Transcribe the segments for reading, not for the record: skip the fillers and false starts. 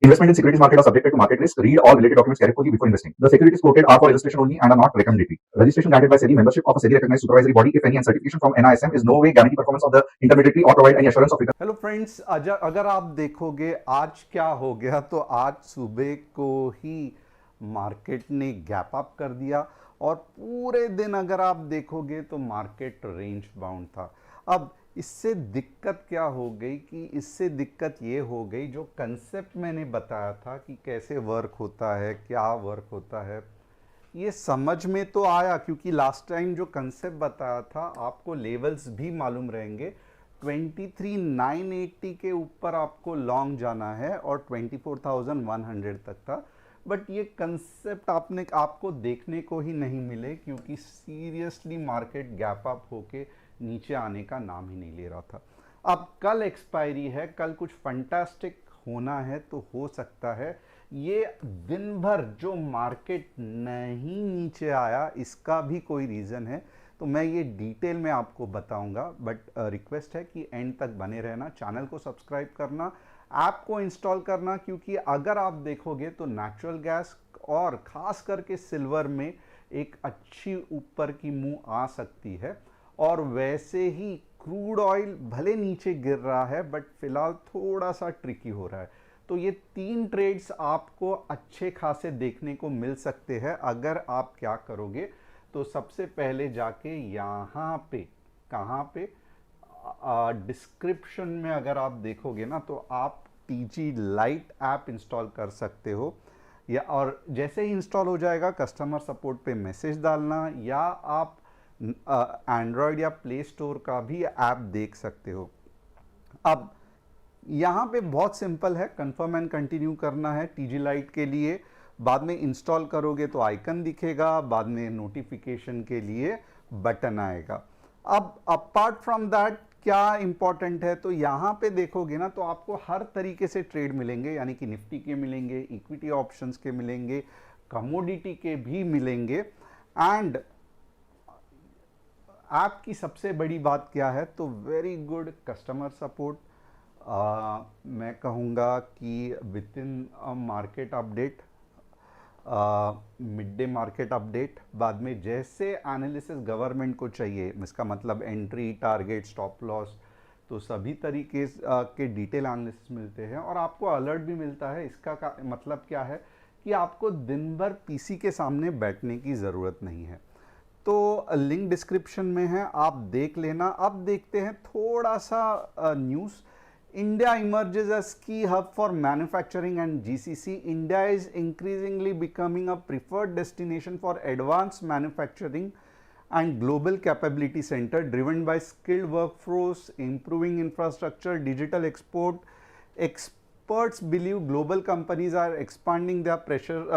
Investment in securities market are subjected to market risk. Read all related documents carefully before investing. The securities quoted are for illustration only and are not recommendatory. Registration granted by SEBI, membership of a SEBI recognized supervisory body, if any, and certification from NISM is no way guarantee performance of the intermediary or provide any assurance of return. Hello friends, अगर आप देखोगे आज क्या हो गया, तो आज सुबह को ही मार्केट ने गैप अप कर दिया और पूरे दिन अगर आप देखोगे तो मार्केट रेंज बाउंड था। अब इससे दिक्कत क्या हो गई कि इससे दिक्कत ये हो गई, जो कंसेप्ट मैंने बताया था कि कैसे वर्क होता है, क्या वर्क होता है, ये समझ में तो आया, क्योंकि लास्ट टाइम जो कंसेप्ट बताया था आपको लेवल्स भी मालूम रहेंगे। 23,980 के ऊपर आपको लॉन्ग जाना है और 24,100 तक था, बट ये कंसेप्ट आपको देखने को ही नहीं मिले, क्योंकि सीरियसली मार्केट गैप अप होके नीचे आने का नाम ही नहीं ले रहा था। अब कल एक्सपायरी है, कल कुछ फंटास्टिक होना है, तो हो सकता है ये दिन भर जो मार्केट नहीं नीचे आया इसका भी कोई रीज़न है, तो मैं ये डिटेल में आपको बताऊंगा। बट रिक्वेस्ट है कि एंड तक बने रहना, चैनल को सब्सक्राइब करना, ऐप को इंस्टॉल करना, क्योंकि अगर आप देखोगे तो नेचुरल गैस और ख़ास करके सिल्वर में एक अच्छी ऊपर की मुंह आ सकती है। और वैसे ही क्रूड ऑयल भले नीचे गिर रहा है, बट फिलहाल थोड़ा सा ट्रिकी हो रहा है। तो ये तीन ट्रेड्स आपको अच्छे खासे देखने को मिल सकते हैं अगर आप क्या करोगे। तो सबसे पहले जाके यहाँ पे, कहाँ पे, डिस्क्रिप्शन में अगर आप देखोगे ना, तो आप टीजी लाइट ऐप इंस्टॉल कर सकते हो, या और जैसे ही इंस्टॉल हो जाएगा कस्टमर सपोर्ट पे मैसेज डालना, या आप एंड्रॉयड या प्ले स्टोर का भी ऐप देख सकते हो। अब यहाँ पे बहुत सिंपल है, कंफर्म एंड कंटिन्यू करना है टीजी लाइट के लिए। बाद में इंस्टॉल करोगे तो आइकन दिखेगा, बाद में नोटिफिकेशन के लिए बटन आएगा। अब अपार्ट फ्रॉम दैट क्या इंपॉर्टेंट है, तो यहाँ पे देखोगे ना तो आपको हर तरीके से ट्रेड मिलेंगे, यानी कि निफ्टी के मिलेंगे, इक्विटी ऑप्शंस के मिलेंगे, कमोडिटी के भी मिलेंगे। एंड ऐप की सबसे बड़ी बात क्या है, तो वेरी गुड कस्टमर सपोर्ट। मैं कहूँगा कि with in market update, mid day market update, बाद में जैसे एनालिसिस गवर्नमेंट को चाहिए, इसका मतलब एंट्री, टारगेट, स्टॉप लॉस, तो सभी तरीके के डिटेल एनालिसिस मिलते हैं और आपको अलर्ट भी मिलता है। इसका मतलब क्या है कि आपको दिन भर पीसी के सामने बैठने की ज़रूरत नहीं है। तो लिंक डिस्क्रिप्शन में है, आप देख लेना। अब देखते हैं थोड़ा सा news. India emerges as key hub for manufacturing and GCC. India is increasingly becoming a preferred destination for advanced manufacturing and global capability center, driven by skilled workforce, improving infrastructure, digital export. Experts believe global companies are expanding their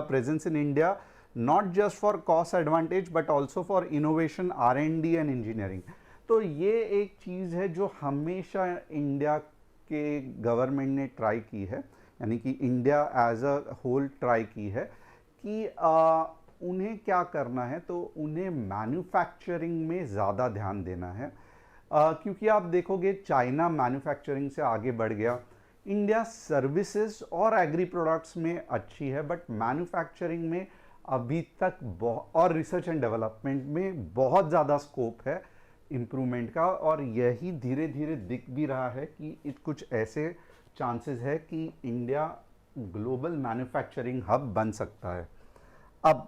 presence in India, not just for cost advantage but also for innovation, R&D and engineering. तो ये एक चीज़ है जो हमेशा India के government ने try की है, यानी कि India as a whole try की है कि उन्हें क्या करना है, तो उन्हें मैन्युफैक्चरिंग में ज़्यादा ध्यान देना है। क्योंकि आप देखोगे चाइना मैन्युफैक्चरिंग से आगे बढ़ गया, इंडिया सर्विसेज और एग्री प्रोडक्ट्स में अच्छी है, बट मैन्युफैक्चरिंग में अभी तक और रिसर्च एंड डेवलपमेंट में बहुत ज़्यादा स्कोप है इम्प्रूवमेंट का, और यही धीरे धीरे दिख भी रहा है कि कुछ ऐसे चांसेस है कि इंडिया ग्लोबल मैन्युफैक्चरिंग हब बन सकता है। अब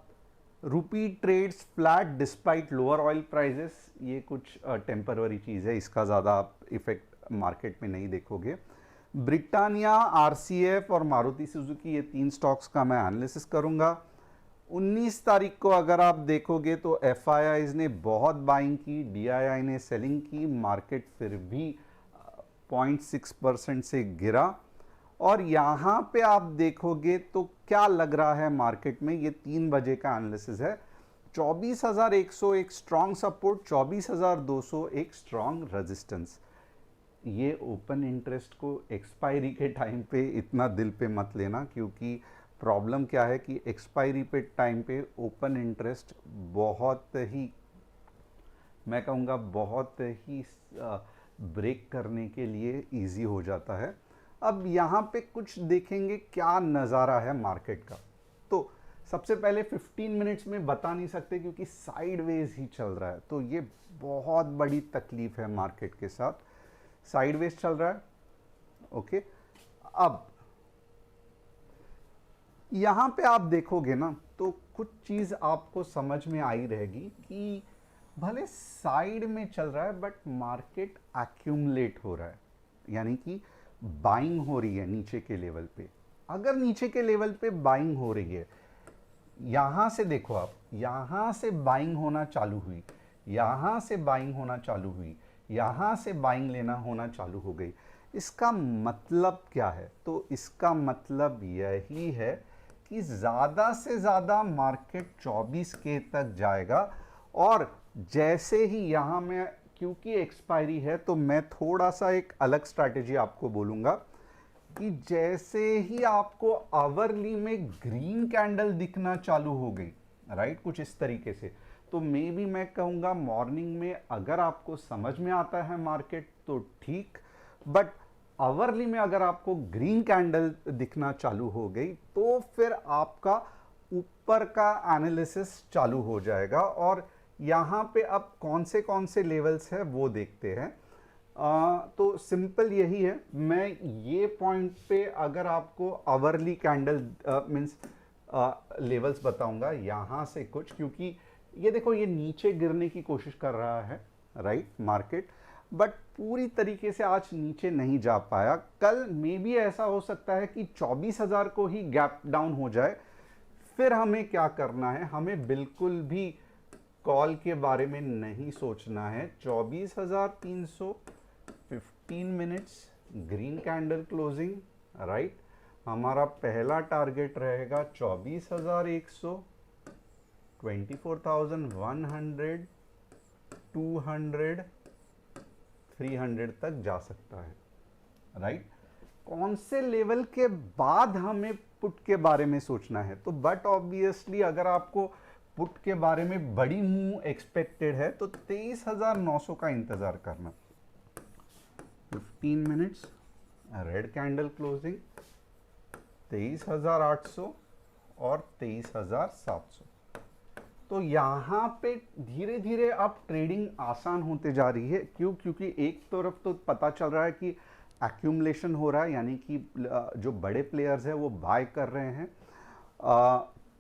rupee trades flat despite lower oil prices, ये कुछ टेम्पररी चीज़ है, इसका ज़्यादा आप इफेक्ट मार्केट में नहीं देखोगे। ब्रिटानिया, आरसीएफ और मारुति सुजुकी, ये तीन स्टॉक्स का मैं एनालिसिस करूंगा। 19 तारीख को अगर आप देखोगे तो एफआईआईज ने बहुत बाइंग की, डीआईआई ने सेलिंग की, मार्केट फिर भी 0.6% से गिरा। और यहाँ पे आप देखोगे तो क्या लग रहा है मार्केट में, ये 3 बजे का एनालिसिस है, 24,100 एक स्ट्रॉन्ग सपोर्ट, 24,200 एक स्ट्रॉन्ग रेजिस्टेंस। ये ओपन इंटरेस्ट को एक्सपायरी के टाइम पे इतना दिल पे मत लेना, क्योंकि प्रॉब्लम क्या है कि एक्सपायरी पे टाइम पे ओपन इंटरेस्ट बहुत ही, मैं कहूँगा बहुत ही ब्रेक करने के लिए इजी हो जाता है। अब यहाँ पे कुछ देखेंगे क्या नज़ारा है मार्केट का। तो सबसे पहले 15 मिनट्स में बता नहीं सकते क्योंकि साइडवेज ही चल रहा है, तो ये बहुत बड़ी तकलीफ है मार्केट के साथ। साइडवेज चल रहा है, ओके। अब यहाँ पे आप देखोगे ना तो कुछ चीज़ आपको समझ में आई रहेगी कि भले साइड में चल रहा है बट मार्केट एक्यूमुलेट हो रहा है, यानी कि बाइंग हो रही है नीचे के लेवल पे। अगर नीचे के लेवल पे बाइंग हो रही है, यहाँ से देखो आप, यहाँ से बाइंग होना चालू हुई, यहाँ से बाइंग होना चालू हुई, यहाँ से बाइंग लेना होना चालू हो गई। इसका मतलब क्या है? तो इसका मतलब यही है कि ज़्यादा से ज़्यादा मार्केट 24K तक जाएगा। और जैसे ही यहाँ में, क्योंकि एक्सपायरी है तो मैं थोड़ा सा एक अलग स्ट्रैटेजी आपको बोलूँगा कि जैसे ही आपको आवरली में ग्रीन कैंडल दिखना चालू हो गई, राइट, कुछ इस तरीके से, तो मे बी मैं कहूँगा मॉर्निंग में अगर आपको समझ में आता है मार्केट तो ठीक, बट आवरली में अगर आपको ग्रीन कैंडल दिखना चालू हो गई तो फिर आपका ऊपर का एनालिसिस चालू हो जाएगा। और यहाँ पे अब कौन से लेवल्स है वो देखते हैं। तो सिंपल यही है, मैं ये पॉइंट पे अगर आपको आवरली कैंडल मीन्स लेवल्स बताऊंगा यहाँ से कुछ, क्योंकि ये देखो ये नीचे गिरने की कोशिश कर रहा है, राइट, मार्केट, बट पूरी तरीके से आज नीचे नहीं जा पाया। कल मे बी ऐसा हो सकता है कि 24,000 को ही गैप डाउन हो जाए। फिर हमें क्या करना है? हमें बिल्कुल भी कॉल के बारे में नहीं सोचना है। 24,300, 15 minutes green candle closing, right. हमारा पहला टारगेट रहेगा 24,100, 24,100, 200, 300 तक जा सकता है, राइट। कौन से लेवल के बाद हमें पुट के बारे में सोचना है? तो बट ऑब्वियसली अगर आपको पुट के बारे में बड़ी मूव एक्सपेक्टेड है तो 23,900 का इंतजार करना। 15 मिनट्स रेड कैंडल क्लोजिंग 23,800 और 23,700। तो यहाँ पे धीरे धीरे अब ट्रेडिंग आसान होते जा रही है। क्यों? क्योंकि एक तरफ तो पता चल रहा है कि एक्यूमुलेशन हो रहा है, यानी कि जो बड़े प्लेयर्स हैं वो बाय कर रहे हैं।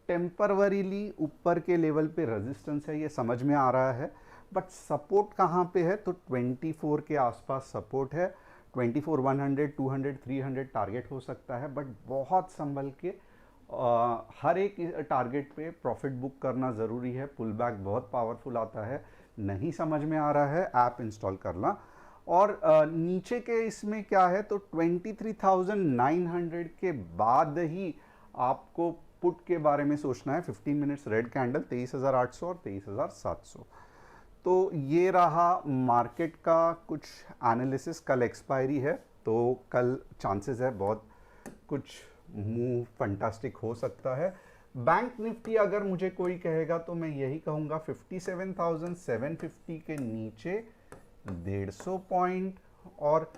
टेम्परवरीली ऊपर के लेवल पे रेजिस्टेंस है, ये समझ में आ रहा है, बट सपोर्ट कहाँ पे है? तो 24 के आसपास सपोर्ट है। 24,100, 200, 300 टारगेट हो सकता है, बट बहुत संभल के हर एक टारगेट पे प्रॉफिट बुक करना ज़रूरी है। पुल बैक बहुत पावरफुल आता है। नहीं समझ में आ रहा है, ऐप इंस्टॉल करना। और नीचे के इसमें क्या है? तो 23,900 के बाद ही आपको पुट के बारे में सोचना है। 15 मिनट्स रेड कैंडल 23,800 और 23,700। तो ये रहा मार्केट का कुछ एनालिसिस। कल एक्सपायरी है तो कल चांसेस है बहुत कुछ मूव फंटास्टिक हो सकता है। बैंक निफ्टी अगर मुझे कोई कहेगा तो मैं यही कहूँगा 57,750 के नीचे 150 पॉइंट और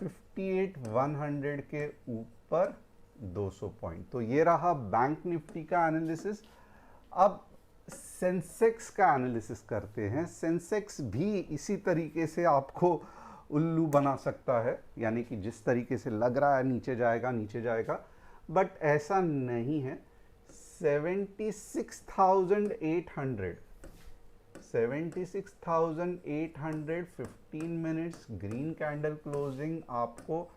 58,100 के ऊपर 200 पॉइंट। तो ये रहा बैंक निफ्टी का एनालिसिस। अब सेंसेक्स का एनालिसिस करते हैं। सेंसेक्स भी इसी तरीके से आपको उल्लू बना सकता है, यानी कि जिस तरीके से लग रहा है नीचे जाएगा नीचे जाएगा, बट ऐसा नहीं है। 76,800 15 मिनट्स ग्रीन कैंडल क्लोजिंग आपको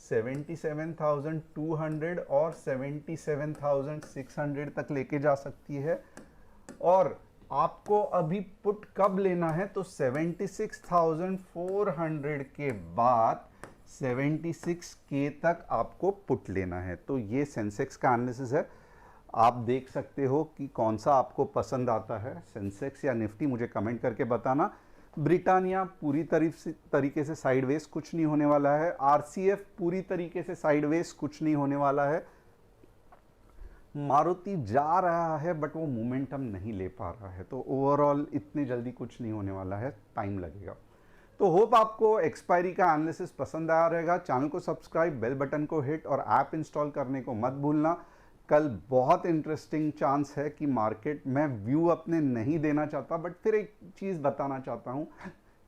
77,200 और 77,600 तक लेके जा सकती है। और आपको अभी पुट कब लेना है? तो 76,400 के बाद 76K तक आपको पुट लेना है। तो ये सेंसेक्स का एनालिसिस है। आप देख सकते हो कि कौन सा आपको पसंद आता है, सेंसेक्स या निफ्टी, मुझे कमेंट करके बताना। ब्रिटानिया पूरी तरीके से साइडवेज, कुछ नहीं होने वाला है। आरसीएफ पूरी तरीके से साइडवेज, कुछ नहीं होने वाला है। मारुति जा रहा है बट वो मोमेंटम नहीं ले पा रहा है, तो ओवरऑल इतनी जल्दी कुछ नहीं होने वाला है, टाइम लगेगा। तो होप आपको एक्सपायरी का एनालिसिस पसंद आया रहेगा। चैनल को सब्सक्राइब, बेल बटन को हिट और ऐप इंस्टॉल करने को मत भूलना। कल बहुत इंटरेस्टिंग चांस है कि मार्केट, मैं व्यू अपने नहीं देना चाहता बट फिर एक चीज़ बताना चाहता हूँ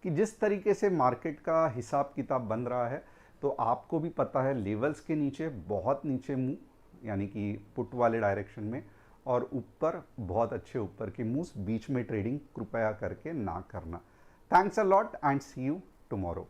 कि जिस तरीके से मार्केट का हिसाब किताब बन रहा है, तो आपको भी पता है लेवल्स के नीचे बहुत नीचे मूव, यानी कि पुट वाले डायरेक्शन में, और ऊपर बहुत अच्छे ऊपर के मूव्स, बीच में ट्रेडिंग कृपया करके ना करना। Thanks a lot and see you tomorrow.